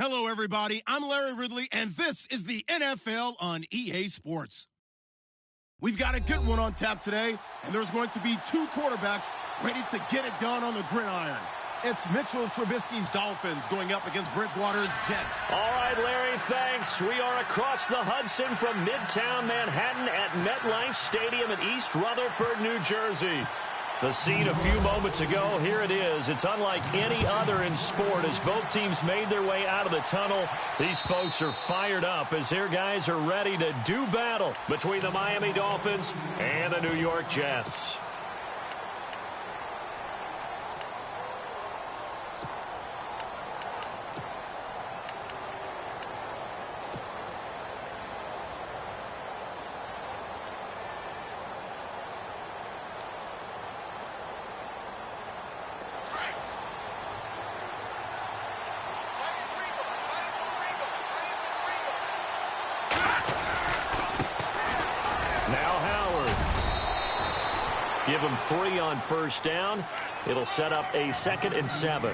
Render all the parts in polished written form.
Hello, everybody. I'm Larry Ridley, and this is the NFL on EA Sports. We've got a good one on tap today, and there's going to be two quarterbacks ready to get it done on the gridiron. It's Mitchell Trubisky's Dolphins going up against Bridgewater's Jets. All right, Larry, thanks. We are across the Hudson from Midtown Manhattan at MetLife Stadium in East Rutherford, New Jersey. The scene a few moments ago, here it is. It's unlike any other in sport as both teams made their way out of the tunnel. These folks are fired up as their guys are ready to do battle between the Miami Dolphins and the New York Jets. Give him 3 on first down. It'll set up a 2nd and 7.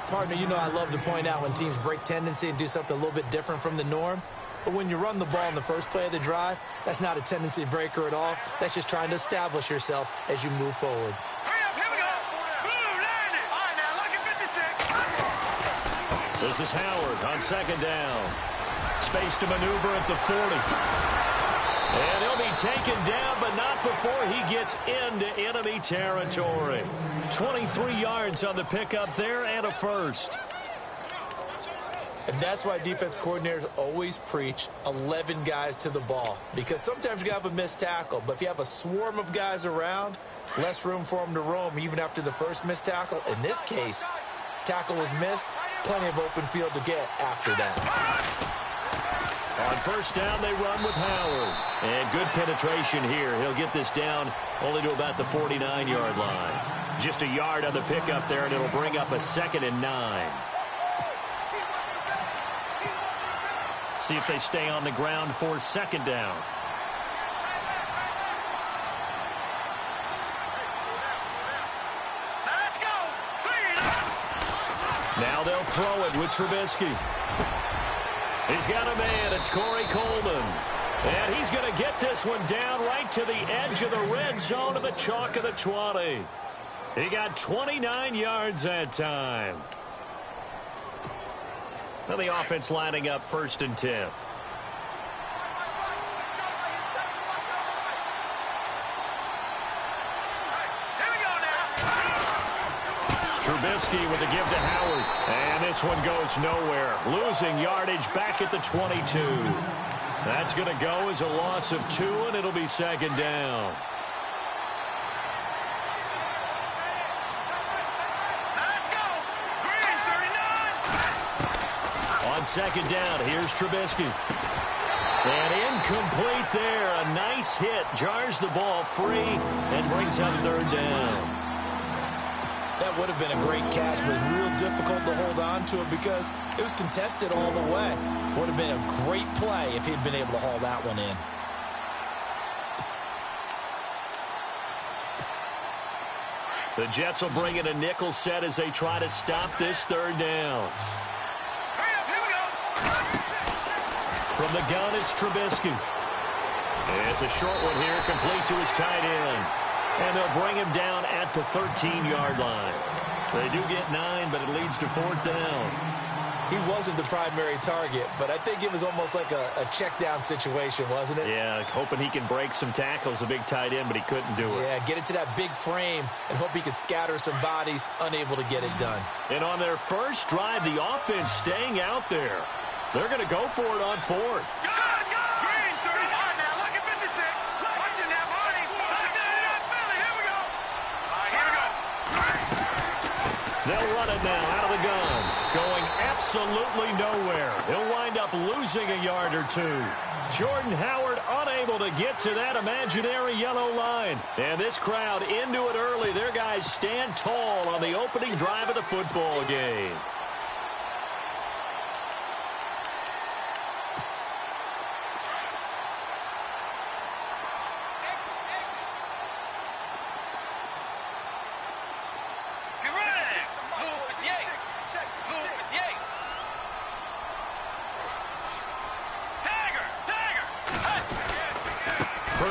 Partner, you know I love to point out when teams break tendency and do something a little bit different from the norm. But when you run the ball in the first play of the drive, that's not a tendency breaker at all. That's just trying to establish yourself as you move forward. Hurry up, here we go. Boom, land it. All right, now, look at 56. This is Howard on 2nd down. Space to maneuver at the 40. And he'll be taken down, but not before he gets into enemy territory. 23 yards on the pickup there and a first. And that's why defense coordinators always preach 11 guys to the ball. Because sometimes you have a missed tackle, but if you have a swarm of guys around, less room for them to roam even after the first missed tackle. In this case, tackle was missed, plenty of open field to get after that. On first down, they run with Howard. And good penetration here. He'll get this down only to about the 49-yard line. Just a yard on the pickup there, and it'll bring up a 2nd and 9. See if they stay on the ground for 2nd down. Let's go. Now they'll throw it with Trubisky. He's got a man. It's Corey Coleman. And he's going to get this one down right to the edge of the red zone of the chalk of the 20. He got 29 yards that time. Now the offense lining up 1st and 10. Trubisky with the give to Howard. And this one goes nowhere. Losing yardage back at the 22. That's going to go as a loss of 2, and it'll be 2nd down. Let's go. Green, 39. On 2nd down, here's Trubisky. And incomplete there. A nice hit. Jars the ball free and brings up 3rd down. That would have been a great catch, but it's real difficult to hold on to it because it was contested all the way. Would have been a great play if he'd been able to haul that one in. The Jets will bring in a nickel set as they try to stop this 3rd down. Hurry up, here we go. From the gun, it's Trubisky. It's a short one here, complete to his tight end. And they'll bring him down at the 13-yard line. They do get 9, but it leads to 4th down. He wasn't the primary target, but I think it was almost like a check down situation, wasn't it? Yeah, hoping he can break some tackles, a big tight end, but he couldn't do it. Yeah, get it to that big frame and hope he could scatter some bodies, unable to get it done. And on their first drive, the offense staying out there. They're going to go for it on 4th. Green, 30. All right, now, look at 56. Watch it now, Barney. Philly, here we go. All right, here we go. They'll run it now out of the gun. Going absolutely nowhere. He'll wind up losing a yard or 2. Jordan Howard unable to get to that imaginary yellow line. And this crowd into it early. Their guys stand tall on the opening drive of the football game.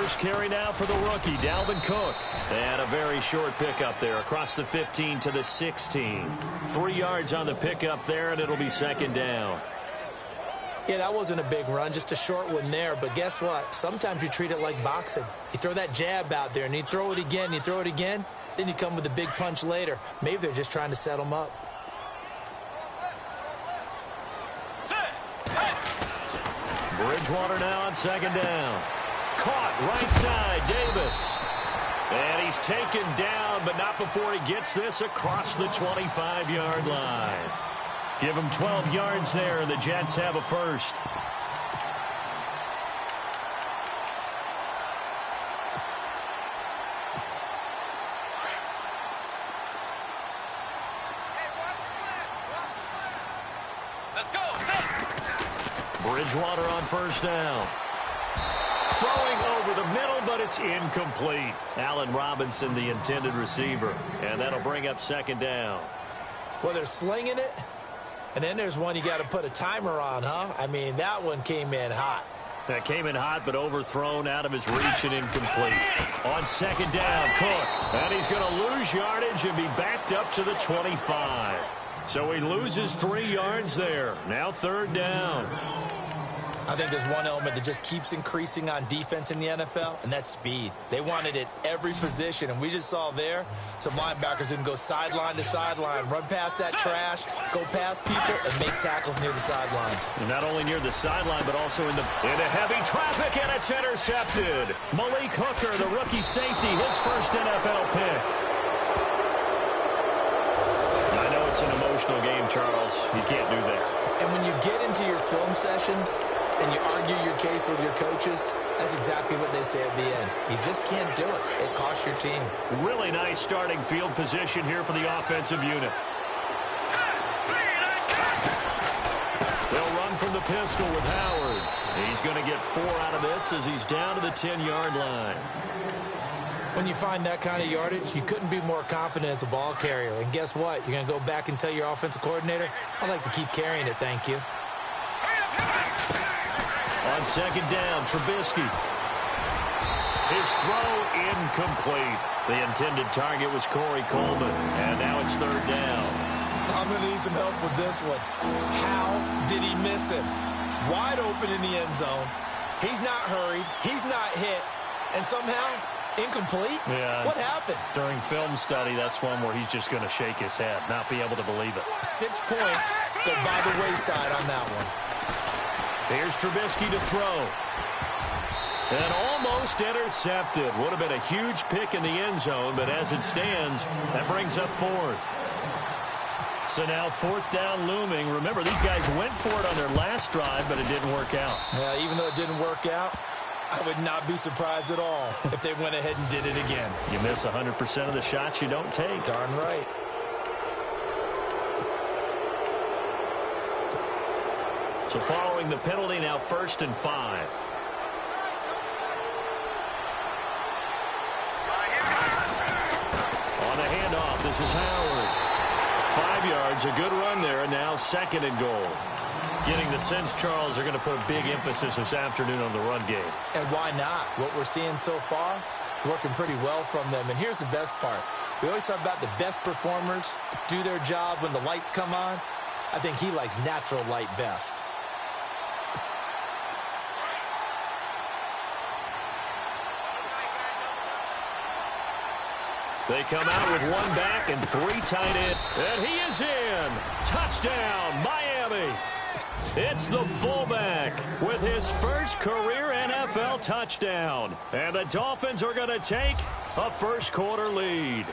First carry now for the rookie, Dalvin Cook. And a very short pickup there across the 15 to the 16. 3 yards on the pickup there, and it'll be second down. Yeah, that wasn't a big run, just a short one there. But guess what? Sometimes you treat it like boxing. You throw that jab out there, and you throw it again, and you throw it again. Then you come with a big punch later. Maybe they're just trying to set him up. Bridgewater now on second down. Caught right side, Davis. And he's taken down, but not before he gets this across the 25-yard line. Give him 12 yards there, and the Jets have a first. Bridgewater on first down. Throwing over the middle, but it's incomplete. Allen Robinson, the intended receiver. And that'll bring up second down. Well, they're slinging it. And then there's one you got to put a timer on, huh? I mean, that one came in hot. That came in hot, but overthrown out of his reach and incomplete. On second down, Cook. And he's going to lose yardage and be backed up to the 25. So he loses 3 yards there. Now third down. I think there's one element that just keeps increasing on defense in the NFL, and that's speed. They want it at every position, and we just saw there some linebackers that can go sideline to sideline, run past that trash, go past people, and make tackles near the sidelines. And not only near the sideline, but also into heavy traffic, and it's intercepted. Malik Hooker, the rookie safety, his first NFL pick. I know it's an emotional game, Charles. You can't do that. And when you get into your film sessions and you argue your case with your coaches, that's exactly what they say at the end. You just can't do it. It costs your team. Really nice starting field position here for the offensive unit. They'll run from the pistol with Howard. He's going to get 4 out of this as he's down to the 10-yard line. When you find that kind of yardage, you couldn't be more confident as a ball carrier. And guess what? You're going to go back and tell your offensive coordinator, I'd like to keep carrying it, thank you. On second down, Trubisky. His throw incomplete. The intended target was Corey Coleman. And now it's third down. I'm going to need some help with this one. How did he miss him? Wide open in the end zone. He's not hurried. He's not hit. And somehow, incomplete? Yeah. What happened? During film study, that's one where he's just going to shake his head, not be able to believe it. 6 points go by the wayside on that one. Here's Trubisky to throw. And almost intercepted. Would have been a huge pick in the end zone, but as it stands, that brings up 4th. So now 4th down looming. Remember, these guys went for it on their last drive, but it didn't work out. Yeah, even though it didn't work out, I would not be surprised at all if they went ahead and did it again. You miss 100% of the shots you don't take. Darn right. So following the penalty, now 1st and 5. On the handoff, this is Howard. 5 yards, a good run there, and now 2nd and goal. Getting the sense, Charles, they're going to put a big emphasis this afternoon on the run game. And why not? What we're seeing so far is working pretty well from them. And here's the best part. We always talk about the best performers do their job when the lights come on. I think he likes natural light best. They come out with 1 back and 3 tight end. And he is in. Touchdown, Miami. It's the fullback with his first career NFL touchdown. And the Dolphins are going to take a first-quarter lead.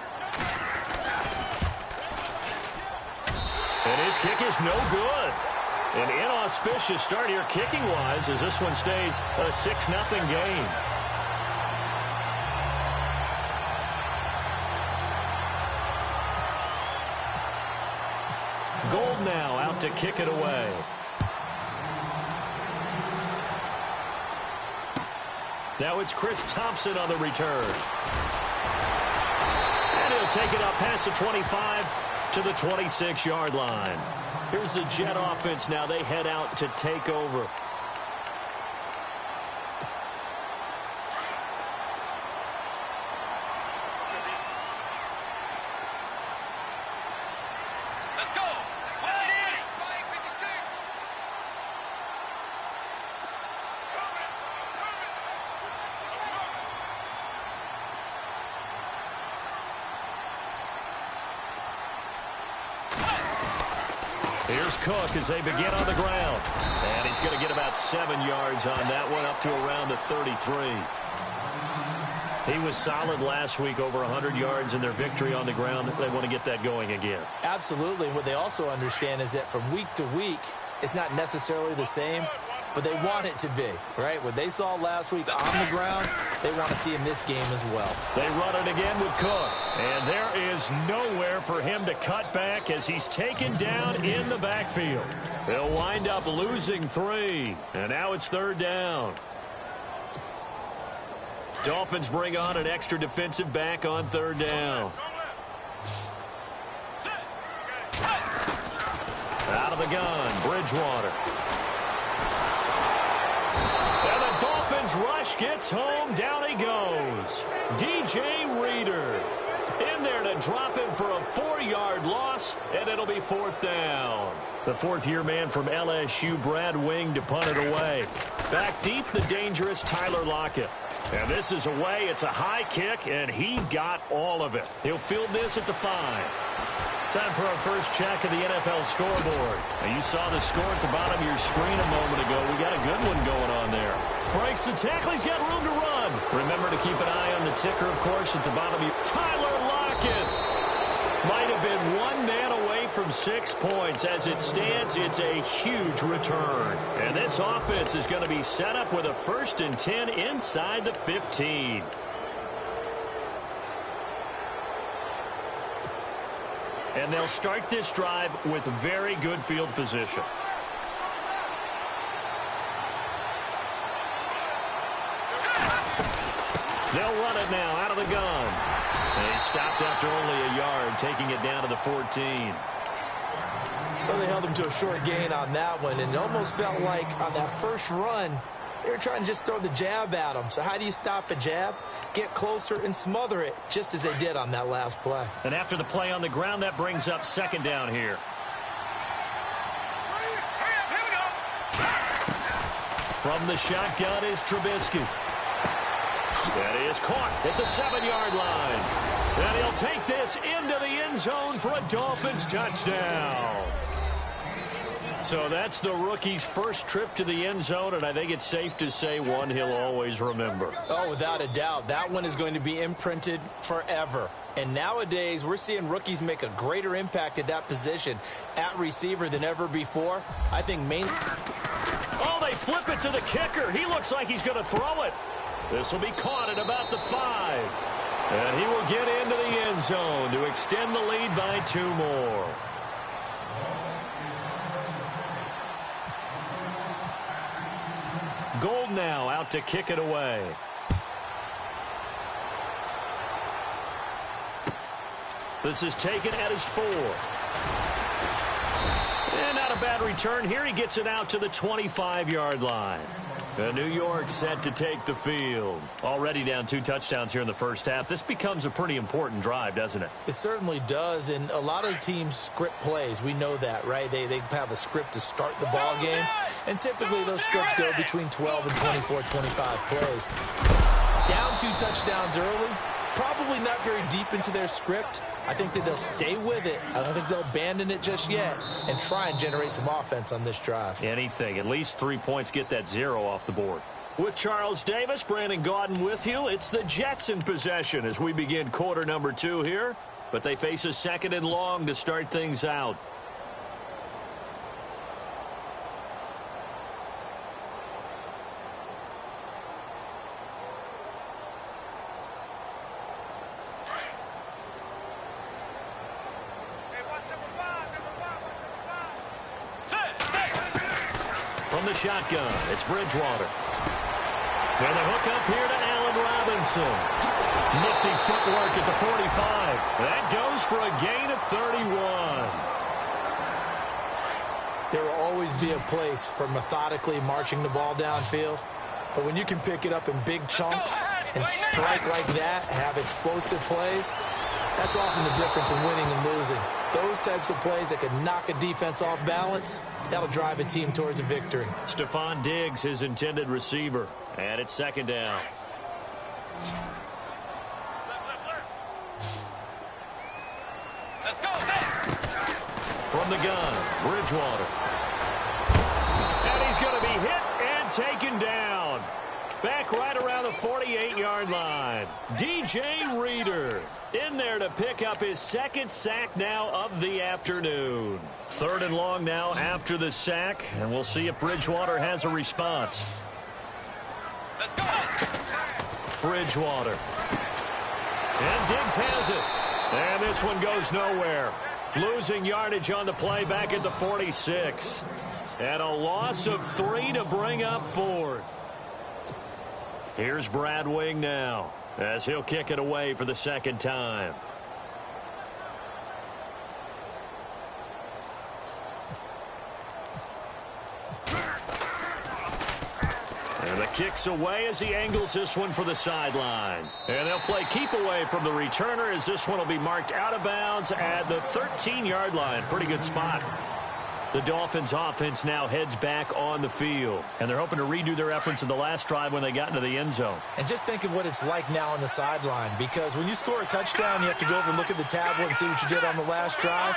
And his kick is no good. An inauspicious start here kicking-wise as this one stays a 6-0 game. Gold now out to kick it away. Now it's Chris Thompson on the return. And he'll take it up past the 25 to the 26-yard line. Here's the Jet offense now. They head out to take over. Here's Cook as they begin on the ground. And he's going to get about 7 yards on that one, up to around the 33. He was solid last week, over 100 yards in their victory on the ground. They want to get that going again. Absolutely. What they also understand is that from week to week, it's not necessarily the same, but they want it to be, right? What they saw last week on the ground, they want to see in this game as well. They run it again with Cook, and there is nowhere for him to cut back as he's taken down in the backfield. They'll wind up losing 3, and now it's 3rd down. Dolphins bring on an extra defensive back on 3rd down. Out of the gun, Bridgewater. And the Dolphins rush gets home. Down he goes. DJ Reader in there to drop him for a 4-yard loss, and it'll be 4th down. The 4th-year man from LSU, Brad Wing, to punt it away. Back deep, the dangerous Tyler Lockett. And this is away. It's a high kick, and he got all of it. He'll field this at the 5. Time for our first check of the NFL scoreboard. Now, you saw the score at the bottom of your screen a moment ago. We got a good one going on there. Breaks the tackle. He's got room to run. Remember to keep an eye on the ticker, of course, at the bottom of your... Tyler Lockett might have been 1 man away from 6 points. As it stands, it's a huge return. And this offense is going to be set up with a 1st and 10 inside the 15. And they'll start this drive with very good field position. They'll run it now out of the gun. And he stopped after only a yard, taking it down to the 14. Well, they held him to a short gain on that one, and it almost felt like on that first run, they were trying to just throw the jab at him. So how do you stop a jab? Get closer and smother it, just as they did on that last play. And after the play on the ground, that brings up 2nd down here. From the shotgun is Trubisky. That is caught at the 7-yard line. And he'll take this into the end zone for a Dolphins touchdown. So that's the rookie's first trip to the end zone, and I think it's safe to say one he'll always remember. Oh, without a doubt. That one is going to be imprinted forever. And nowadays, we're seeing rookies make a greater impact at that position at receiver than ever before. I think Oh, they flip it to the kicker. He looks like he's going to throw it. This will be caught at about the 5. And he will get into the end zone to extend the lead by 2 more. Gold now out to kick it away. This is taken at his 4. And not a bad return here. He gets it out to the 25-yard line. And New York set to take the field. Already down 2 touchdowns here in the first half. This becomes a pretty important drive, doesn't it? It certainly does, and a lot of teams script plays. We know that, right? They have a script to start the ball game, and typically those scripts go between 12 and 24, 25 plays. Down 2 touchdowns early, probably not very deep into their script. I think that they'll stay with it. I don't think they'll abandon it just yet and try and generate some offense on this drive. Anything. At least 3 points, get that 0 off the board. With Charles Davis, Brandon Gaudin with you. It's the Jets in possession as we begin quarter number 2 here. But they face a 2nd and long to start things out. From the shotgun, it's Bridgewater. And the hook up here to Allen Robinson. Nifty footwork at the 45. That goes for a gain of 31. There will always be a place for methodically marching the ball downfield. But when you can pick it up in big chunks and strike like that, have explosive plays, that's often the difference in winning and losing. Those types of plays that can knock a defense off balance, that'll drive a team towards a victory. Stephon Diggs, his intended receiver. And it's 2nd down. from the gun, Bridgewater. And he's going to be hit and taken down. Back right around the 48-yard line. DJ Reader in there to pick up his second sack now of the afternoon. 3rd and long now after the sack, and we'll see if Bridgewater has a response. Let's go. Bridgewater. And Diggs has it. And this one goes nowhere. Losing yardage on the play back at the 46. And a loss of 3 to bring up 4th. Here's Brad Wing now as he'll kick it away for the second time. And the kick's away as he angles this one for the sideline. And they'll play keep away from the returner as this one will be marked out of bounds at the 13-yard line. Pretty good spot. The Dolphins offense now heads back on the field. And they're hoping to redo their efforts in the last drive when they got into the end zone. And just think of what it's like now on the sideline, because when you score a touchdown, you have to go over and look at the tablet and see what you did on the last drive.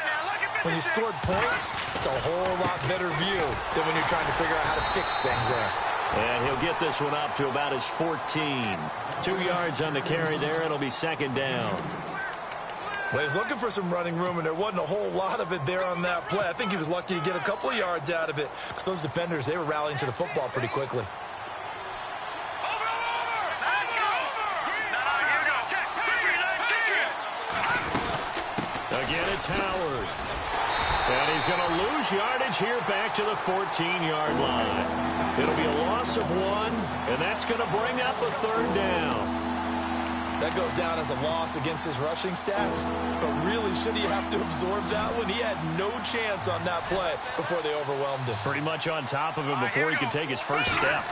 When you scored points, it's a whole lot better view than when you're trying to figure out how to fix things there. And he'll get this one up to about his 14. 2 yards on the carry there. It'll be second down. Well, he was looking for some running room, and there wasn't a whole lot of it there on that play. I think he was lucky to get a couple of yards out of it, because those defenders, they were rallying to the football pretty quickly. Again, it's Howard. And he's going to lose yardage here back to the 14-yard line. It'll be a loss of 1, and that's going to bring up a 3rd down. That goes down as a loss against his rushing stats. But really, should he have to absorb that one? He had no chance on that play before they overwhelmed him. Pretty much on top of him before he could take his first step.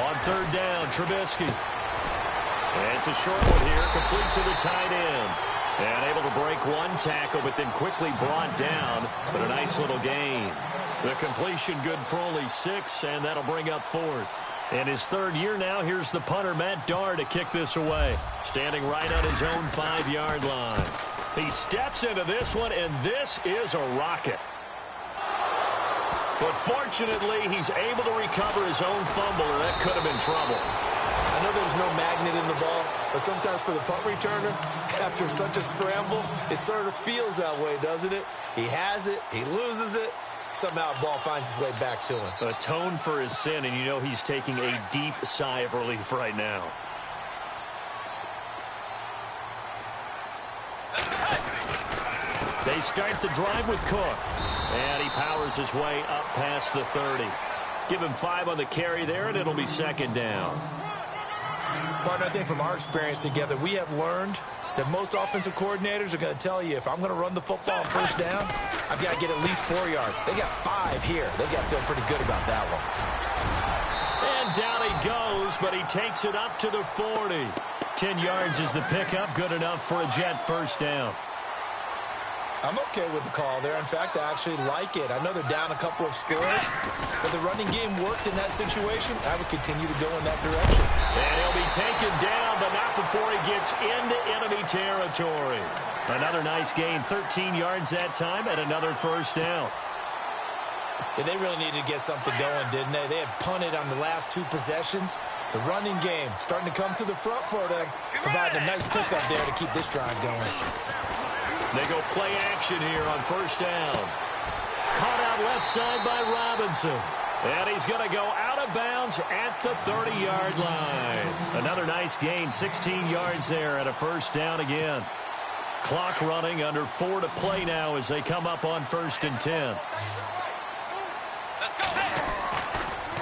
On 3rd down, Trubisky. And it's a short one here, complete to the tight end. And able to break one tackle, but then quickly brought down. But a nice little gain. The completion good for only 6, and that'll bring up 4th. In his 3rd year now, here's the punter, Matt Darr, to kick this away. Standing right on his own 5-yard line. He steps into this one, and this is a rocket. But fortunately, he's able to recover his own fumble, or that could have been trouble. I know there's no magnet in the ball, but sometimes for the punt returner, after such a scramble, it sort of feels that way, doesn't it? He has it, he loses it. Somehow the ball finds its way back to him. Atone for his sin, and you know he's taking a deep sigh of relief right now. They start the drive with Cook. And he powers his way up past the 30. Give him 5 on the carry there, and it'll be second down. Partner, I think from our experience together, we have learned that most offensive coordinators are going to tell you, if I'm going to run the football on first down, I've got to get at least 4 yards. They got 5 here. They got to feel pretty good about that one. And down he goes, but he takes it up to the 40. 10 yards is the pickup, good enough for a Jet first down. I'm okay with the call there. In fact, I actually like it. I know they're down a couple of scores, but the running game worked in that situation. I would continue to go in that direction. And he'll be taken down, but not before he gets into enemy territory. Another nice gain, 13 yards that time, and another first down. Yeah, they really needed to get something going, didn't they? They had punted on the last 2 possessions. The running game starting to come to the front for them, providing a nice pickup there to keep this drive going. They go play action here on first down. Caught out left side by Robinson. And he's going to go out of bounds at the 30-yard line. Another nice gain, 16 yards there and a first down again. Clock running, under 4 to play now as they come up on 1st and 10. Let's go.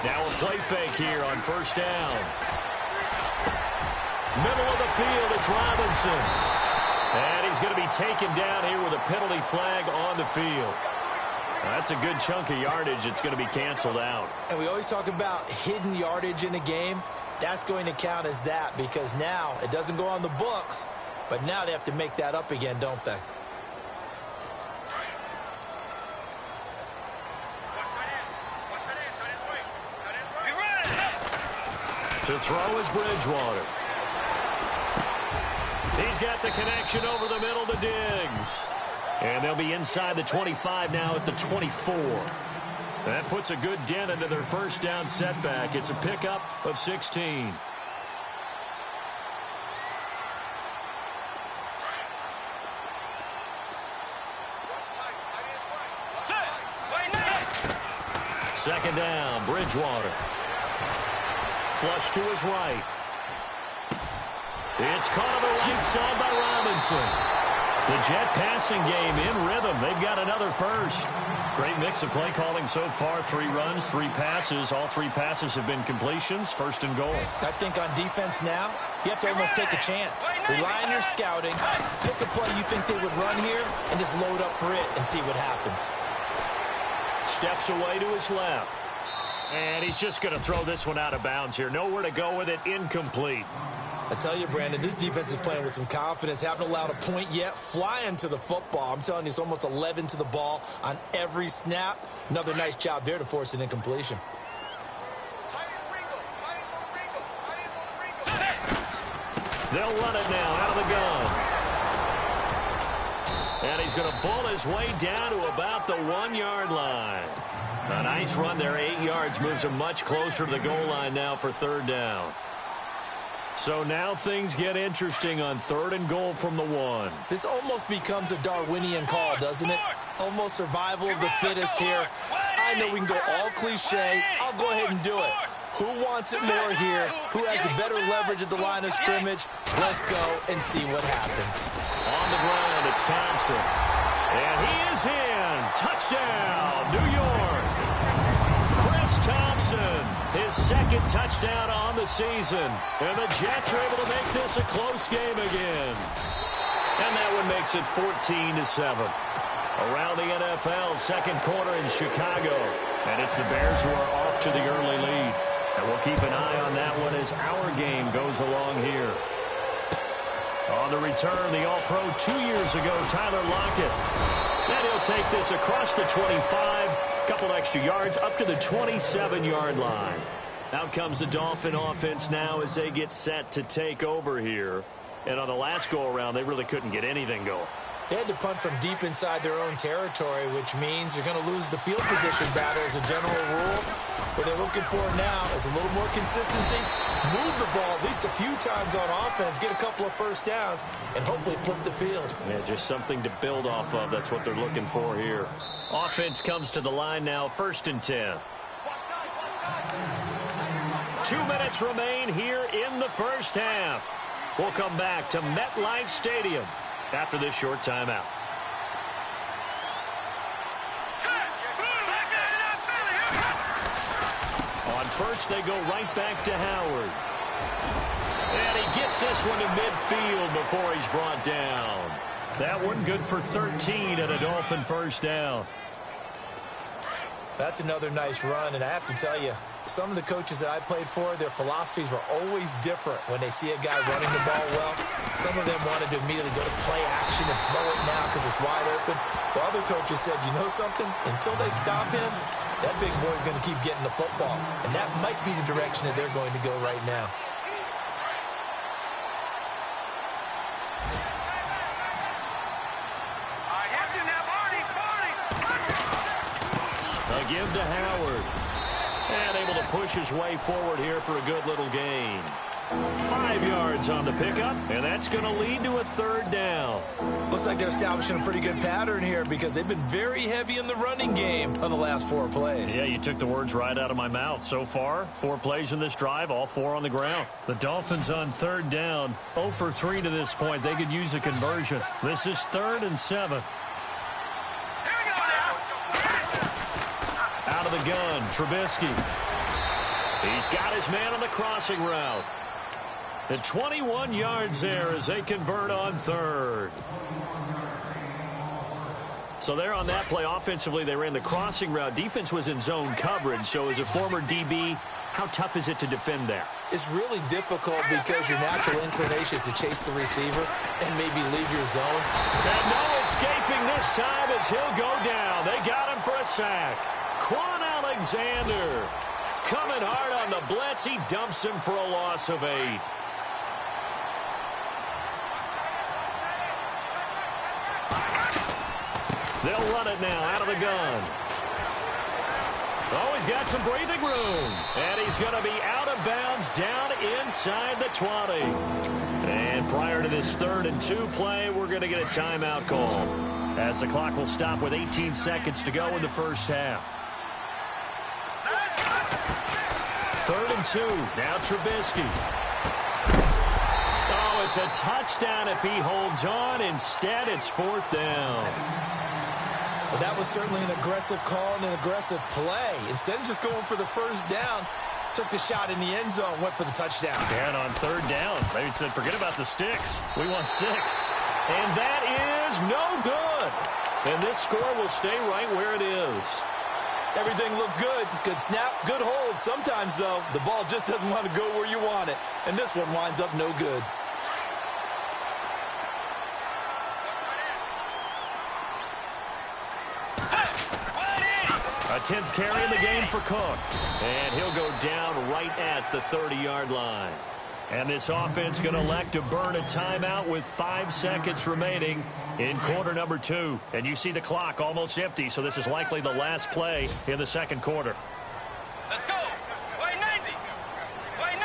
Now a play fake here on first down. Middle of the field, it's Robinson. And he's going to be taken down here with a penalty flag on the field. That's a good chunk of yardage. It's going to be canceled out. And we always talk about hidden yardage in a game. That's going to count as that, because now it doesn't go on the books, but now they have to make that up again, don't they? To throw is Bridgewater. He's got the connection over the middle to Diggs. And they'll be inside the 25 now at the 24. That puts a good dent into their first down setback. It's a pickup of 16. Second down, Bridgewater. Flush to his right. It's caught on the right side by Robinson. The Jet passing game in rhythm. They've got another first. Great mix of play calling so far. 3 runs, 3 passes. All 3 passes have been completions. First and goal. I think on defense now, you have to almost take a chance. Rely on your scouting. Pick a play you think they would run here and just load up for it and see what happens. Steps away to his left. And he's just going to throw this one out of bounds here. Nowhere to go with it. Incomplete. I tell you, Brandon, this defense is playing with some confidence. Haven't allowed a point yet. Flying to the football. I'm telling you, it's almost 11 to the ball on every snap. Another nice job there to force an incompletion. They'll run it now out of the gun. And he's going to bull his way down to about the 1-yard line. A nice run there, 8 yards, moves him much closer to the goal line now for third down. So now things get interesting on third and goal from the 1. This almost becomes a Darwinian call, doesn't it? Almost survival of the fittest here. I know we can go all cliche. I'll go ahead and do it. Who wants it more here? Who has the better leverage at the line of scrimmage? Let's go and see what happens. On the ground, it's Thompson. And he is in. Touchdown, New York. Chris Thompson, his second touchdown on the season. And the Jets are able to make this a close game again. And that one makes it 14-7. Around the NFL, second quarter in Chicago. And it's the Bears who are off to the early lead. And we'll keep an eye on that one as our game goes along here. On the return, the All-Pro 2 years ago, Tyler Lockett. And he'll take this across the 25, couple extra yards, up to the 27-yard line. Out comes the Dolphin offense now as they get set to take over here. And on the last go-around, they really couldn't get anything going. They had to punt from deep inside their own territory, which means you're going to lose the field position battle as a general rule. What they're looking for now is a little more consistency, move the ball at least a few times on offense, get a couple of first downs, and hopefully flip the field. Yeah, just something to build off of. That's what they're looking for here. Offense comes to the line now, 1st and 10. 2 minutes remain here in the first half. We'll come back to MetLife Stadium after this short timeout. On first, they go right back to Howard. And he gets this one to midfield before he's brought down. That one good for 13 and a Dolphin first down. That's another nice run, and I have to tell you, some of the coaches that I played for, their philosophies were always different when they see a guy running the ball well. Some of them wanted to immediately go to play action and throw it now because it's wide open. The other coaches said, you know something? Until they stop him, that big boy's going to keep getting the football. And that might be the direction that they're going to go right now. A give to Howard. And able to push his way forward here for a good little gain. 5 yards on the pickup, and that's going to lead to a third down. Looks like they're establishing a pretty good pattern here because they've been very heavy in the running game on the last 4 plays. Yeah, you took the words right out of my mouth. So far, 4 plays in this drive, all 4 on the ground. The Dolphins on third down, 0 for 3 to this point. They could use a conversion. This is 3rd and 7. Out of the gun, Trubisky. He's got his man on the crossing route. At 21 yards there as they convert on third. So there on that play, offensively, they ran the crossing route. Defense was in zone coverage. So as a former DB, how tough is it to defend there? It's really difficult because your natural inclination is to chase the receiver and maybe leave your zone. And no escaping this time as he'll go down. They got him for a sack. Quan Alexander coming hard on the blitz. He dumps him for a loss of 8. They'll run it now out of the gun. Oh, he's got some breathing room. And he's going to be out of bounds down inside the 20. And prior to this 3rd and 2 play, we're going to get a timeout call, as the clock will stop with 18 seconds to go in the first half. 3rd and 2. Now Trubisky. Oh, it's a touchdown if he holds on. Instead, it's 4th down. Well, that was certainly an aggressive call and an aggressive play. Instead of just going for the first down, took the shot in the end zone, went for the touchdown. And on 3rd down, they said, forget about the sticks. We want 6. And that is no good. And this score will stay right where it is. Everything looked good. Good snap, good hold. Sometimes, though, the ball just doesn't want to go where you want it. And this one winds up no good. A 10th carry in the game for Cook. And he'll go down right at the 30-yard line. And this offense going to elect to burn a timeout with 5 seconds remaining in quarter number 2. And you see the clock almost empty, so this is likely the last play in the second quarter. Let's go. Wait, 90. Wait,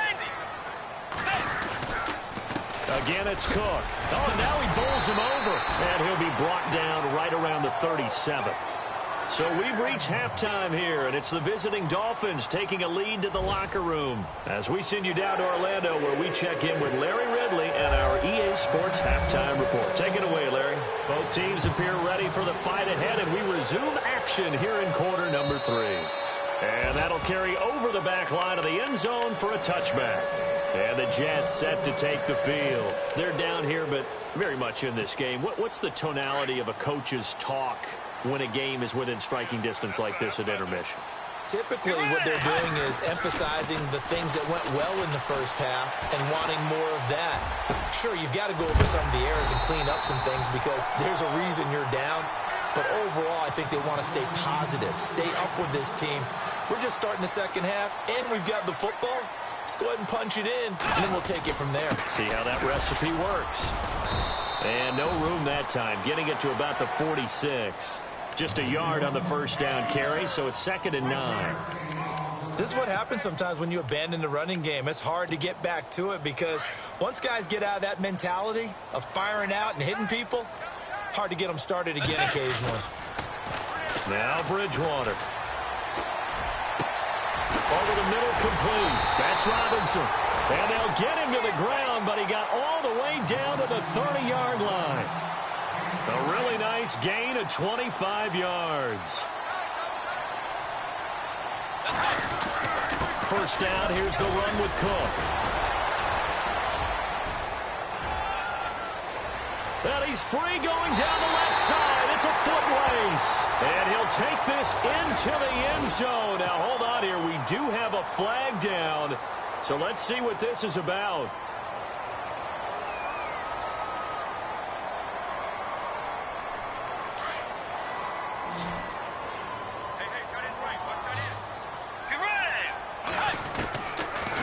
90. Again, it's Cook. Oh, and now he bowls him over. And he'll be brought down right around the 37. So we've reached halftime here, and it's the visiting Dolphins taking a lead to the locker room as we send you down to Orlando, where we check in with Larry Ridley and our EA Sports Halftime Report. Take it away, Larry. Both teams appear ready for the fight ahead, and we resume action here in quarter number 3. And that'll carry over the back line of the end zone for a touchback. And the Jets set to take the field. They're down here, but very much in this game. What's the tonality of a coach's talk when a game is within striking distance like this at intermission? Typically, what they're doing is emphasizing the things that went well in the first half and wanting more of that. Sure, you've got to go over some of the errors and clean up some things because there's a reason you're down. But overall, I think they want to stay positive, stay up with this team. We're just starting the second half, and we've got the football. Let's go ahead and punch it in, and then we'll take it from there. See how that recipe works. And no room that time, getting it to about the 46. Just a yard on the first down carry, so it's 2nd and 9. This is what happens sometimes when you abandon the running game. It's hard to get back to it because once guys get out of that mentality of firing out and hitting people, hard to get them started again occasionally. Now Bridgewater. Over the middle, complete. That's Robinson. And they'll get him to the ground, but he got all the way down to the 30-yard line. A really nice gain of 25 yards. First down, here's the run with Cook. And he's free going down the left side. It's a foot race. And he'll take this into the end zone. Now, hold on here. We do have a flag down. So let's see what this is about.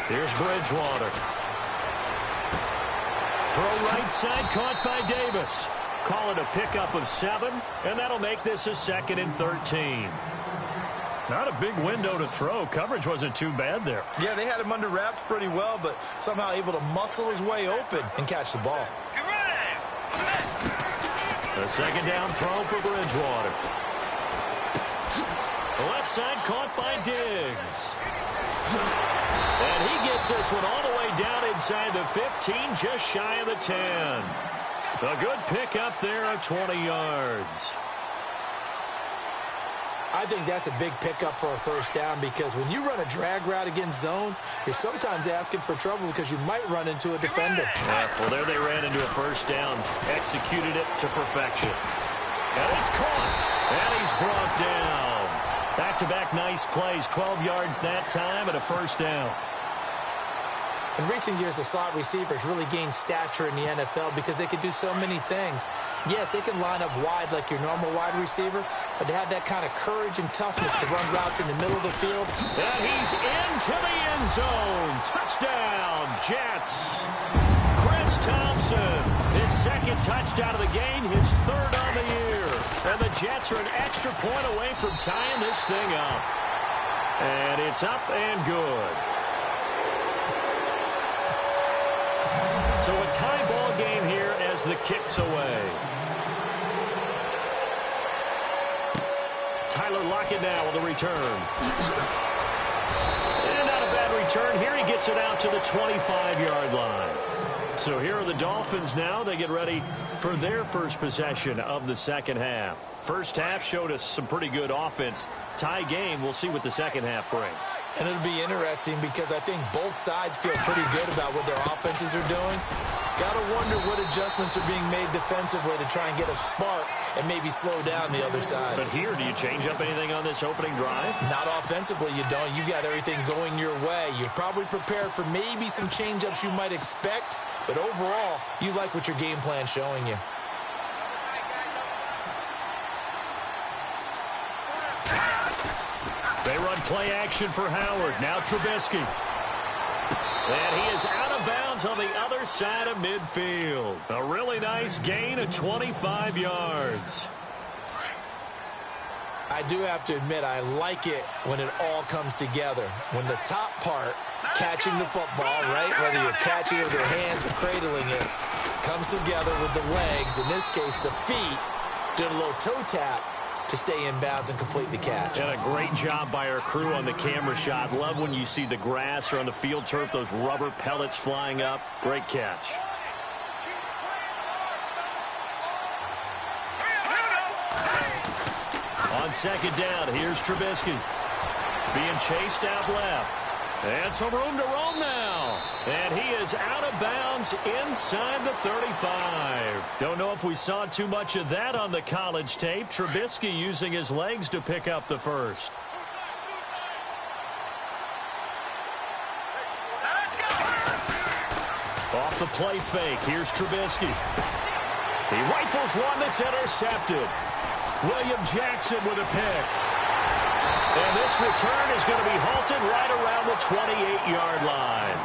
Here's Bridgewater. Throw right side, caught by Davis. Call it a pickup of 7, and that'll make this a 2nd and 13. Not a big window to throw. Coverage wasn't too bad there. Yeah, they had him under wraps pretty well, but somehow able to muscle his way open and catch the ball. A 2nd down throw for Bridgewater. The left side caught by Diggs. And he gets this one all the way down inside the 15, just shy of the 10. A good pickup there of 20 yards. I think that's a big pickup for a first down because when you run a drag route against zone, you're sometimes asking for trouble because you might run into a defender. Yeah, well, there they ran into a first down, executed it to perfection. And it's caught, and he's brought down. Back-to-back nice plays, 12 yards that time and a first down. In recent years, the slot receivers really gained stature in the NFL because they can do so many things. Yes, they can line up wide like your normal wide receiver, but to have that kind of courage and toughness to run routes in the middle of the field. And he's into the end zone. Touchdown, Jets. Chris Thompson, his 2nd touchdown of the game, his 3rd on the year. And the Jets are an extra point away from tying this thing up. And it's up and good. So a tie ball game here as the kick's away. Tyler Lockett now with the return. And not a bad return. Here he gets it out to the 25-yard line. So here are the Dolphins now. They get ready for their first possession of the second half. First half showed us some pretty good offense. Tie game, we'll see what the second half brings. And it'll be interesting because I think both sides feel pretty good about what their offenses are doing. Got to wonder what adjustments are being made defensively to try and get a spark and maybe slow down the other side. But here, do you change up anything on this opening drive? Not offensively, you don't. You got everything going your way. You've probably prepared for maybe some change-ups you might expect, but overall, you like what your game plan's showing you. They run play action for Howard. Now Trubisky. And he is out of bounds on the other side of midfield. A really nice gain of 25 yards. I do have to admit, I like it when it all comes together. When the top part, catching the football, right, whether you're catching it with your hands or cradling it, comes together with the legs, in this case the feet, did a little toe tap to stay in bounds and complete the catch. And a great job by our crew on the camera shot. Love when you see the grass or on the field turf, those rubber pellets flying up. Great catch. On second down, here's Trubisky. Being chased out left. And some room to roam now. And he is out of bounds inside the 35. Don't know if we saw too much of that on the college tape. Trubisky using his legs to pick up the first. Off the play fake, here's Trubisky. He rifles one that's intercepted. William Jackson with a pick. And this return is going to be halted right around the 28-yard line.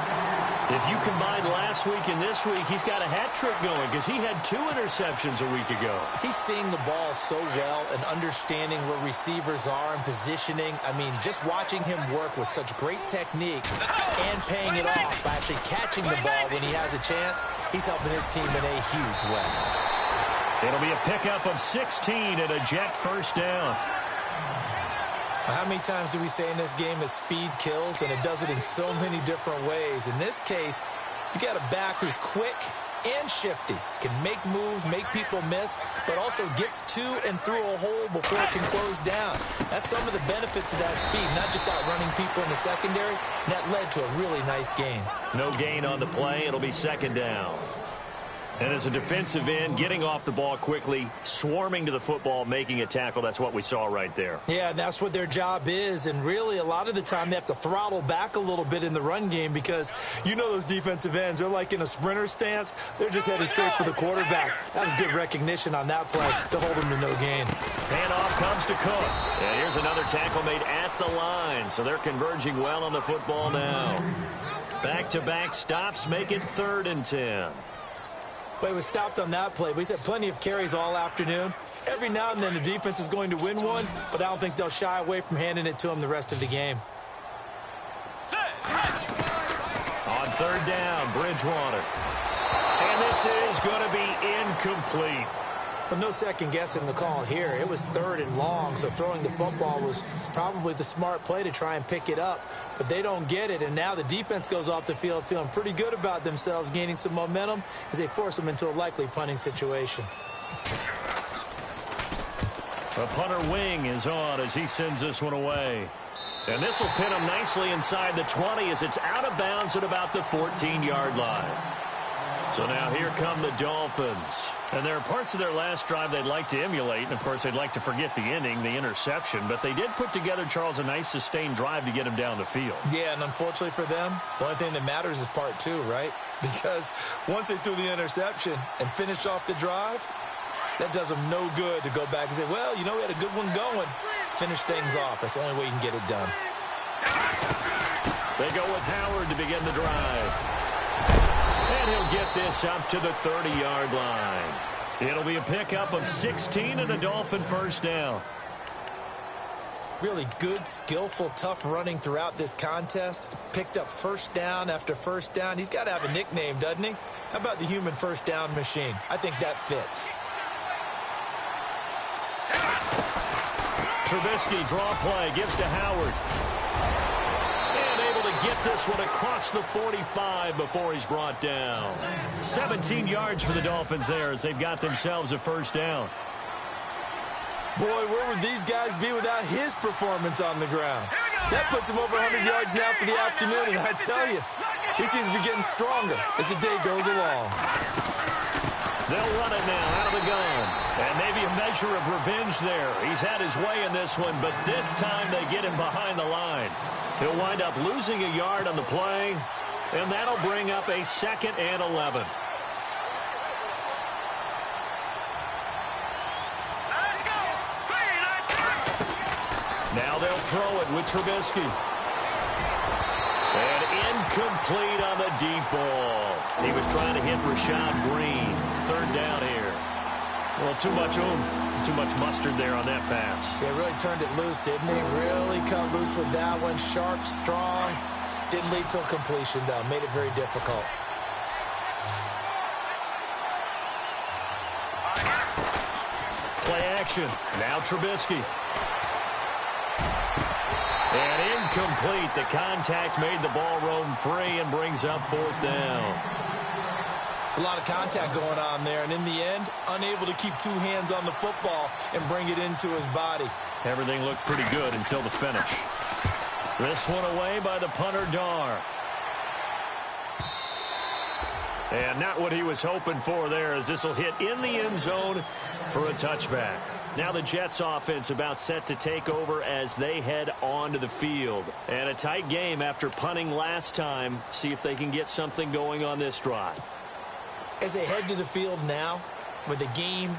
If you combine last week and this week, he's got a hat trick going because he had 2 interceptions a week ago. He's seeing the ball so well and understanding where receivers are and positioning. I mean, just watching him work with such great technique and paying it off by actually catching the ball when he has a chance, he's helping his team in a huge way. It'll be a pickup of 16 and a Jet first down. How many times do we say in this game that speed kills, and it does it in so many different ways? In this case, you got a back who's quick and shifty, can make moves, make people miss, but also gets to and through a hole before it can close down. That's some of the benefits of that speed, not just outrunning people in the secondary. And that led to a really nice gain. No gain on the play. It'll be second down. And as a defensive end, getting off the ball quickly, swarming to the football, making a tackle, that's what we saw right there. Yeah, and that's what their job is. And really, a lot of the time, they have to throttle back a little bit in the run game because you know those defensive ends, they're like in a sprinter stance. They're just headed straight for the quarterback. That was good recognition on that play to hold them to no gain. Handoff comes to Cook. And here's another tackle made at the line. So they're converging well on the football now. Back-to-back stops make it 3rd and 10. But he was stopped on that play. But he's had plenty of carries all afternoon. Every now and then the defense is going to win one, but I don't think they'll shy away from handing it to him the rest of the game. On 3rd down, Bridgewater. And this is going to be incomplete. But no second guessing the call here. It was 3rd and long, so throwing the football was probably the smart play to try and pick it up. But they don't get it, and now the defense goes off the field feeling pretty good about themselves, gaining some momentum as they force them into a likely punting situation. The punter wing is on as he sends this one away. And this will pin him nicely inside the 20 as it's out of bounds at about the 14-yard line. So now here come the Dolphins. And there are parts of their last drive they'd like to emulate. And, of course, they'd like to forget the inning, the interception. But they did put together, Charles, a nice sustained drive to get him down the field. Yeah, and unfortunately for them, the only thing that matters is part 2, right? Because once they threw the interception and finished off the drive, that does them no good to go back and say, well, you know, we had a good one going. Finish things off. That's the only way you can get it done. They go with Howard to begin the drive. And he'll get this up to the 30-yard line. It'll be a pickup of 16 and a Dolphin first down. Really good, skillful, tough running throughout this contest. Picked up first down after first down. He's got to have a nickname, doesn't he? How about the human first down machine? I think that fits. Trubisky, draw play, gives to Howard. And able to get this one across the 45 before he's brought down. 17 yards for the Dolphins there as they've got themselves a first down. Boy, where would these guys be without his performance on the ground? That puts him over 100 yards now for the afternoon, and I tell you, he seems to be getting stronger as the day goes along. They'll run it now out of the gun. And maybe a measure of revenge there. He's had his way in this one, but this time they get him behind the line. He'll wind up losing a yard on the play, and that'll bring up a 2nd and 11. Now they'll throw it with Trubisky. And incomplete on the deep ball. He was trying to hit Rashad Green. 3rd down here. Well, too much oomph, too much mustard there on that pass. Yeah, really turned it loose, didn't he? Really cut loose with that one. Sharp, strong. Didn't lead to a completion, though. Made it very difficult. Play action. Now Trubisky. And incomplete. The contact made the ball roam free and brings up 4th down. It's a lot of contact going on there, and in the end, unable to keep 2 hands on the football and bring it into his body. Everything looked pretty good until the finish. This one away by the punter, Dar. And not what he was hoping for there, as this will hit in the end zone for a touchback. Now the Jets offense about set to take over as they head onto the field. And a tight game after punting last time. See if they can get something going on this drive. As they head to the field now, with the game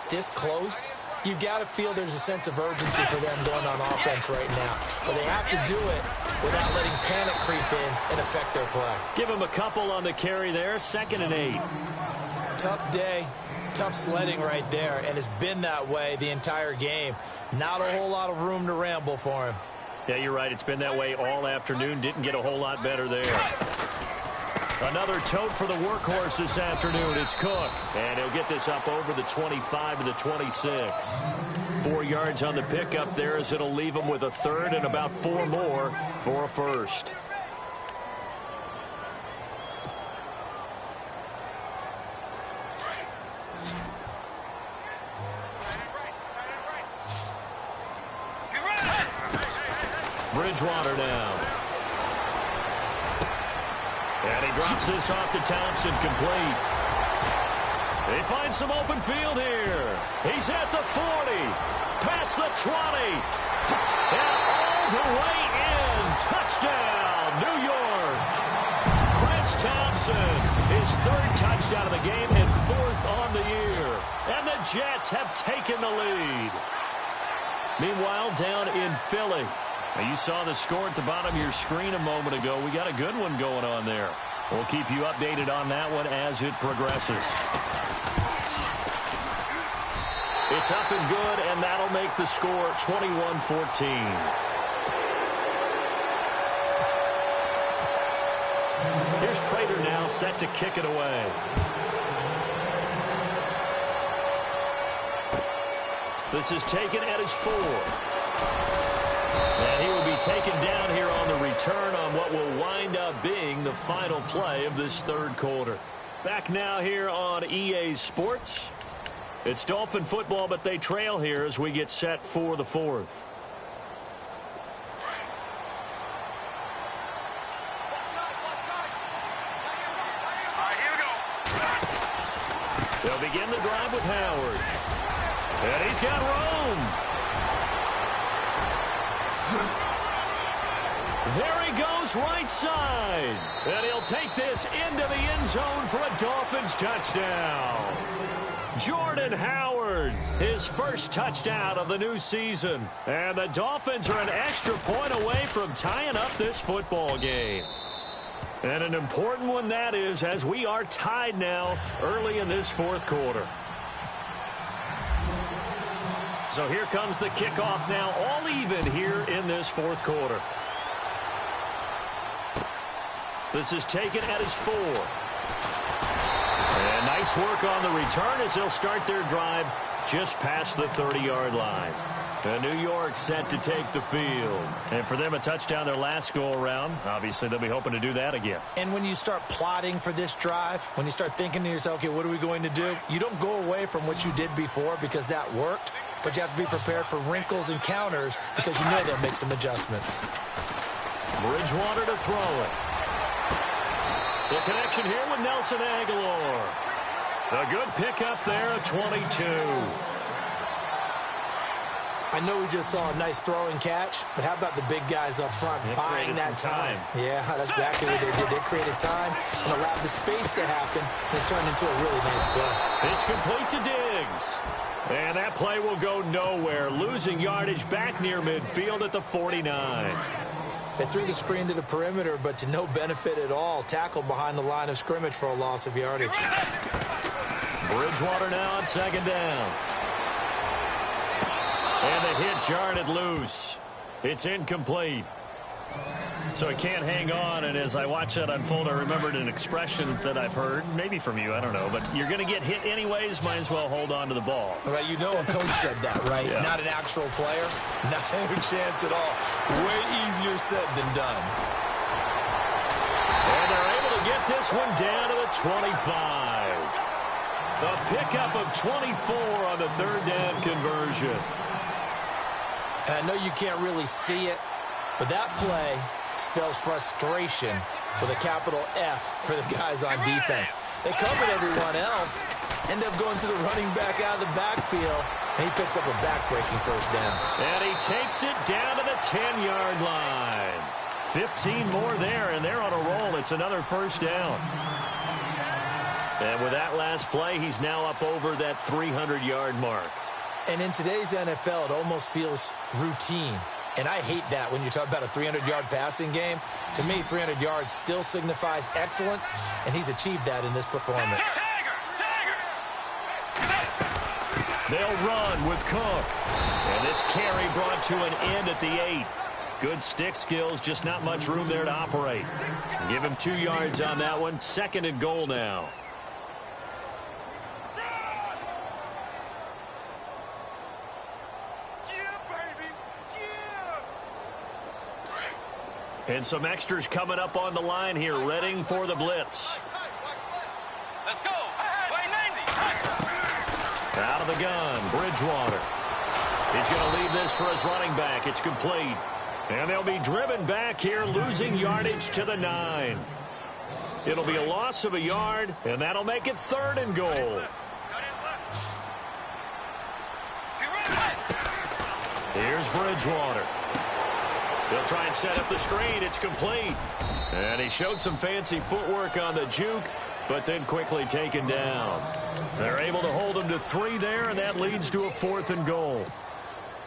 this close, you've got to feel there's a sense of urgency for them going on offense right now. But they have to do it without letting panic creep in and affect their play. Give them a couple on the carry there. 2nd and 8. Tough day, tough sledding right there, and it's been that way the entire game. Not a whole lot of room to ramble for him. Yeah, you're right. It's been that way all afternoon. Didn't get a whole lot better there. Another tote for the workhorse this afternoon. It's Cook. And he'll get this up over the 25 to the 26. 4 yards on the pickup there as it'll leave him with a 3rd and about 4 more for a first. Bridgewater now. And he drops this off to Thompson, complete. They find some open field here. He's at the 40, past the 20, and all the way in. Touchdown, New York. Chris Thompson, his 3rd touchdown of the game and 4th on the year. And the Jets have taken the lead. Meanwhile, down in Philly. Now, you saw the score at the bottom of your screen a moment ago. We got a good one going on there. We'll keep you updated on that one as it progresses. It's up and good, and that'll make the score 21-14. Here's Prater now set to kick it away. This is taken at his 4. And he will be taken down here on the return on what will wind up being the final play of this 3rd quarter. Back now here on EA Sports. It's Dolphin football, but they trail here as we get set for the 4th. They'll begin the drive with Howard. And he's got room. There he goes right side. And he'll take this into the end zone for a Dolphins touchdown. Jordan Howard, his first touchdown of the new season. And the Dolphins are an extra point away from tying up this football game. And an important one that is, as we are tied now early in this 4th quarter. So here comes the kickoff now, all even here in this fourth quarter. This is taken at his 4. And nice work on the return as they'll start their drive just past the 30-yard line. And New York set to take the field. And for them, a touchdown their last go-around. Obviously, they'll be hoping to do that again. And when you start plotting for this drive, when you start thinking to yourself, okay, what are we going to do? You don't go away from what you did before because that worked. But you have to be prepared for wrinkles and counters because you know they'll make some adjustments. Bridgewater to throw it. The connection here with Nelson Aguilar. A good pickup there at 22. I know we just saw a nice throwing catch, but how about the big guys up front buying that time? Yeah, that's exactly what they did. They created time and allowed the space to happen, and it turned into a really nice play. It's complete to Diggs. And that play will go nowhere, losing yardage back near midfield at the 49. They threw the screen to the perimeter, but to no benefit at all. Tackled behind the line of scrimmage for a loss of yardage. Bridgewater now on second down. And the hit jarred it loose. It's incomplete. So he can't hang on, and as I watch that unfold, I remembered an expression that I've heard, maybe from you, I don't know, but you're going to get hit anyways, might as well hold on to the ball. Right, you know a coach said that, right? Yeah. Not an actual player. No chance at all. Way easier said than done. And they're able to get this one down to the 25. The pickup of 24 on the third down conversion. And I know you can't really see it, but that play spells frustration with a capital F for the guys on defense. They covered everyone else, end up going to the running back out of the backfield, and he picks up a back-breaking first down. And he takes it down to the 10-yard line. 15 more there, and they're on a roll. It's another first down. And with that last play, he's now up over that 300-yard mark. And in today's NFL, it almost feels routine. And I hate that when you talk about a 300-yard passing game. To me, 300 yards still signifies excellence, and he's achieved that in this performance. They'll run with Cook. And this carry brought to an end at the 8. Good stick skills, just not much room there to operate. Give him 2 yards on that one. Second and goal now. And some extras coming up on the line here, readying for the blitz. Let's go. Play 90. Out of the gun, Bridgewater. He's going to leave this for his running back. It's complete. And they'll be driven back here, losing yardage to the 9. It'll be a loss of a yard, and that'll make it third and goal. Here's Bridgewater. They'll try and set up the screen. It's complete. And he showed some fancy footwork on the juke, but then quickly taken down. They're able to hold him to 3 there, and that leads to a 4th and goal.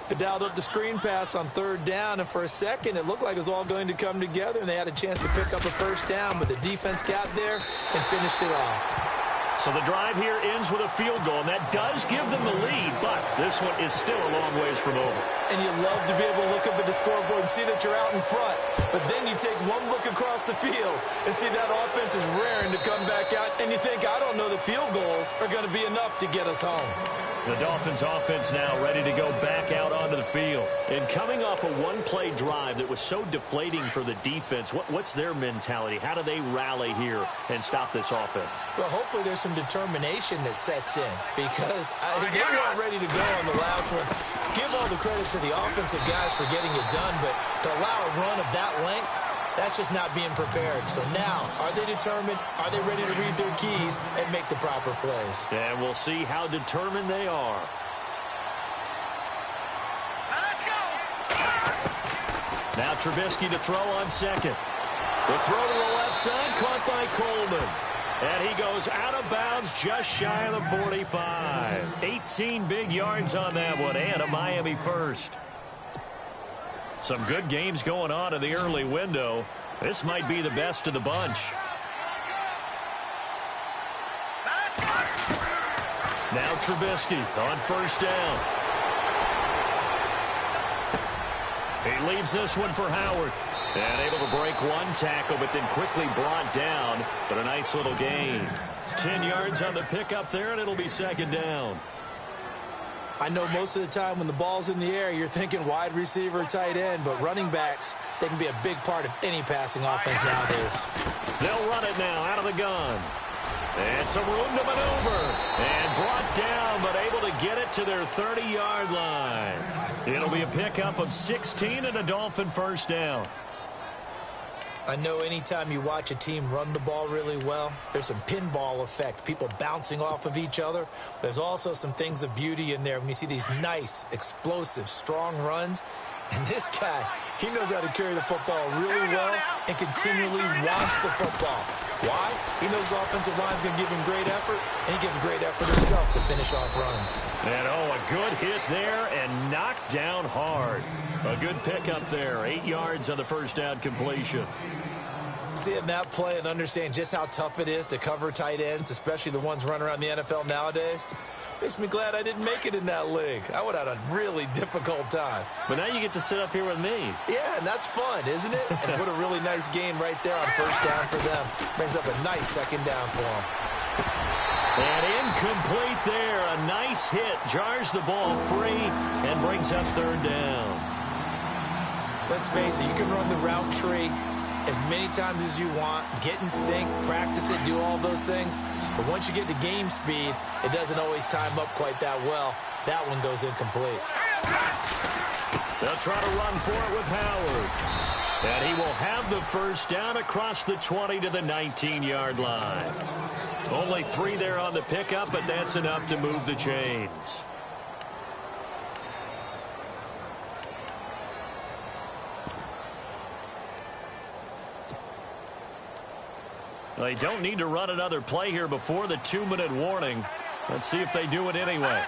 They dialed up the screen pass on third down, and for a second, it looked like it was all going to come together, and they had a chance to pick up a first down, but the defense got there and finished it off. So the drive here ends with a field goal, and that does give them the lead, but this one is still a long ways from over. And you love to be able to look up at the scoreboard and see that you're out in front, but then you take one look across the field and see that offense is raring to come back out, and you think, I don't know, the field goals are going to be enough to get us home. The Dolphins offense now ready to go back out onto the field. And coming off a one-play drive that was so deflating for the defense, what's their mentality? How do they rally here and stop this offense? Well, hopefully there's some determination that sets in because they weren't ready to go on the last one. Give all the credit to the offensive guys for getting it done, but to allow a run of that length, that's just not being prepared. So now, are they determined? Are they ready to read their keys and make the proper plays? And we'll see how determined they are. Let's go. Now Trubisky to throw on second. The throw to the left side, caught by Coleman. And he goes out of bounds just shy of the 45. 18 big yards on that one, and a Miami first. Some good games going on in the early window. This might be the best of the bunch. Let's go. Now Trubisky on first down. He leaves this one for Howard. And able to break one tackle, but then quickly brought down. But a nice little gain. 10 yards on the pickup there, and it'll be second down. I know most of the time when the ball's in the air, you're thinking wide receiver, tight end, but running backs, they can be a big part of any passing offense nowadays. They'll run it now out of the gun. And some room to maneuver. And brought down, but able to get it to their 30-yard line. It'll be a pickup of 16 and a Dolphin first down. I know anytime you watch a team run the ball really well, there's some pinball effect, people bouncing off of each other. There's also some things of beauty in there when you see these nice, explosive, strong runs. And this guy, he knows how to carry the football really well and continually wants the football. Why? He knows the offensive line's going to give him great effort, and he gives great effort himself to finish off runs. And, a good hit there and knocked down hard. A good pickup there, 8 yards on the first down completion. Seeing that play and understand just how tough it is to cover tight ends, especially the ones running around the NFL nowadays, makes me glad I didn't make it in that league. I would have had a really difficult time. But now you get to sit up here with me. Yeah, and that's fun, isn't it? And what a really nice game right there on first down for them. Brings up a nice second down for them. And incomplete there. A nice hit. Jars the ball free and brings up third down. Let's face it, you can run the route tree as many times as you want, get in sync, practice it, do all those things. But once you get to game speed, it doesn't always time up quite that well. That one goes incomplete. They'll try to run for it with Howard. And he will have the first down across the 20 to the 19-yard line. Only 3 there on the pickup, but that's enough to move the chains. They don't need to run another play here before the 2-minute warning. Let's see if they do it anyway.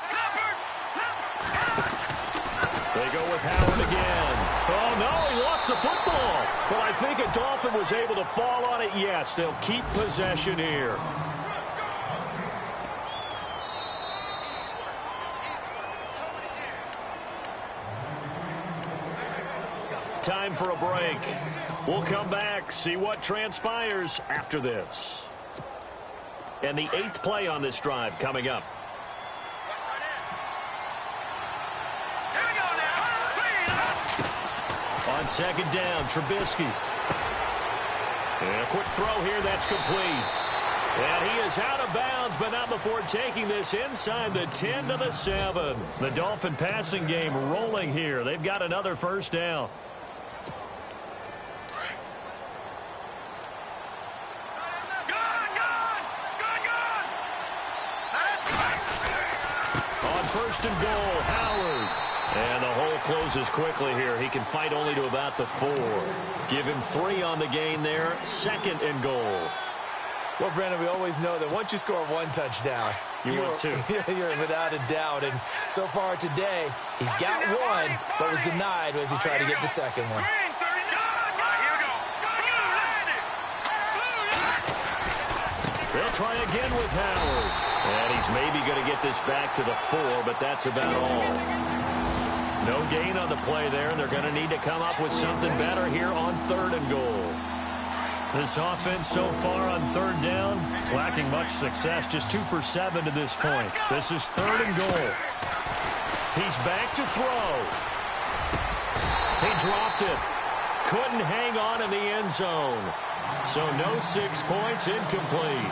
They go with Howard again. Oh, no, he lost the football. But I think a Dolphin was able to fall on it. Yes, they'll keep possession here. Time for a break. We'll come back, see what transpires after this. And the 8th play on this drive coming up. On second down, Trubisky. And a quick throw here, that's complete. And he is out of bounds, but not before taking this inside the 10 to the 7. The Dolphin passing game rolling here. They've got another first down. First and goal, Howard. And the hole closes quickly here. He can fight only to about the 4. Give him 3 on the gain there. Second and goal. Well, Brandon, we always know that once you score 1 touchdown, you're 2. You're without a doubt. And so far today, he's got 1, but was denied as he tried to get the second one. They'll try again with Howard. And he's maybe going to get this back to the 4, but that's about all. No gain on the play there, and they're going to need to come up with something better here on 3rd and goal. This offense so far on 3rd down, lacking much success, just 2 for 7 to this point. This is 3rd and goal. He's back to throw. He dropped it. Couldn't hang on in the end zone. So no 6 points, incomplete.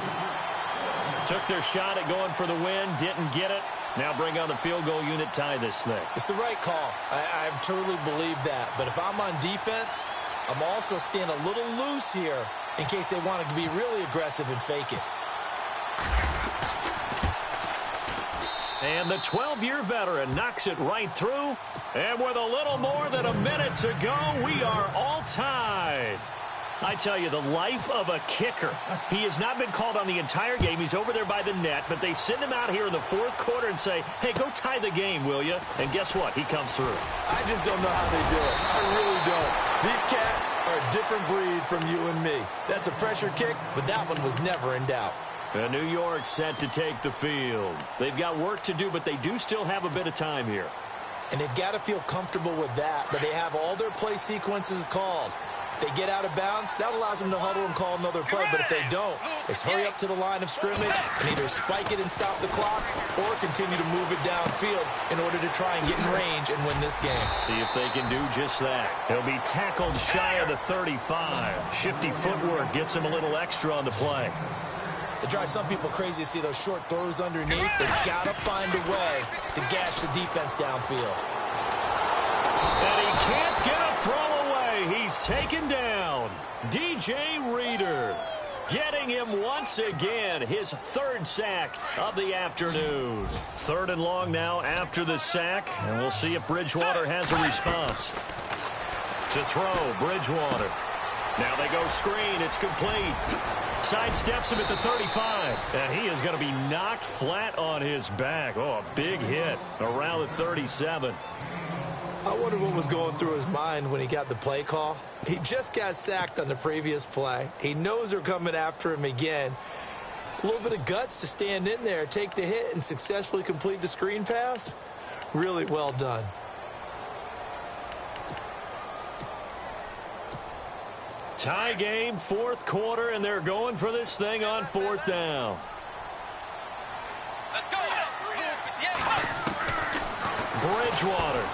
Took their shot at going for the win, didn't get it. Now bring on the field goal unit, tie this thing. It's the right call. I truly believe that. But if I'm on defense, I'm also staying a little loose here in case they want to be really aggressive and fake it. And the 12-year veteran knocks it right through. And with a little more than a minute to go, we are all tied. I tell you, the life of a kicker. He has not been called on the entire game. He's over there by the net, but they send him out here in the 4th quarter and say, hey, go tie the game, will you? And guess what? He comes through. I just don't know how they do it. I really don't. These cats are a different breed from you and me. That's a pressure kick, but that one was never in doubt. And New York set to take the field. They've got work to do, but they do still have a bit of time here. And they've got to feel comfortable with that, but they have all their play sequences called. If they get out of bounds, that allows them to huddle and call another play. But if they don't, it's hurry up to the line of scrimmage and either spike it and stop the clock or continue to move it downfield in order to try and get in range and win this game. See if they can do just that. He'll be tackled shy of the 35. Shifty footwork gets him a little extra on the play. It drives some people crazy to see those short throws underneath. They've got to find a way to gash the defense downfield. And he can't get a throw away. He's taken down. DJ Reader getting him once again, his third sack of the afternoon. 3rd and long now after the sack, and we'll see if Bridgewater has a response. To throw, Bridgewater. Now they go screen. It's complete. Sidesteps him at the 35. And he is going to be knocked flat on his back. Oh, a big hit around the 37. I wonder what was going through his mind when he got the play call. He just got sacked on the previous play. He knows they're coming after him again. A little bit of guts to stand in there, take the hit, and successfully complete the screen pass. Really well done. Tie game, 4th quarter, and they're going for this thing on 4th down. Let's go. Bridgewater.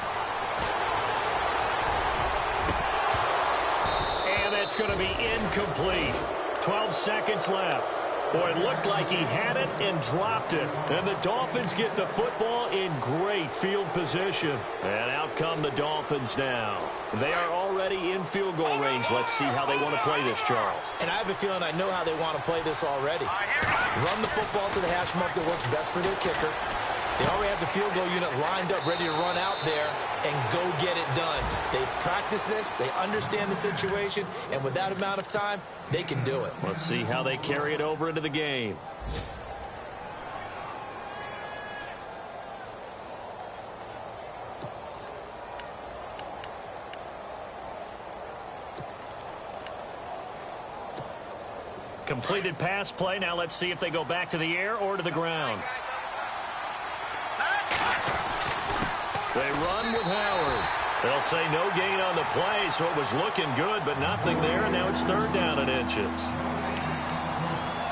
And that's going to be incomplete. 12 seconds left. Boy, it looked like he had it and dropped it. And the Dolphins get the football in great field position. And out come the Dolphins now. They are already in field goal range. Let's see how they want to play this, Charles. And I have a feeling I know how they want to play this already. Run the football to the hash mark that works best for their kicker. They already have the field goal unit lined up, ready to run out there and go get it done. They practice this. They understand the situation. And with that amount of time, they can do it. Let's see how they carry it over into the game. Completed pass play. Now let's see if they go back to the air or to the ground. They run with Howard. They'll say no gain on the play, so it was looking good, but nothing there, and now it's 3rd down and inches.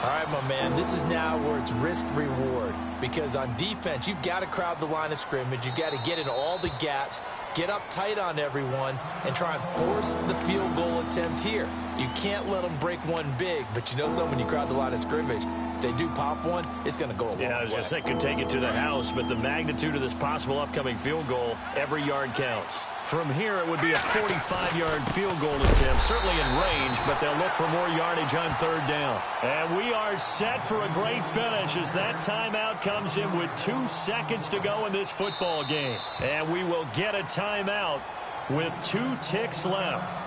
All right, my man, this is now where it's risk-reward. Because on defense, you've got to crowd the line of scrimmage. You've got to get in all the gaps, get up tight on everyone, and try and force the field goal attempt here. You can't let them break one big, but you know something, when you crowd the line of scrimmage, if they do pop one, it's going to go a long way. Yeah, I was going to say, could take it to the house, but the magnitude of this possible upcoming field goal, every yard counts. From here, it would be a 45-yard field goal attempt, certainly in range, but they'll look for more yardage on 3rd down. And we are set for a great finish as that timeout comes in with 2 seconds to go in this football game. And we will get a timeout with 2 ticks left.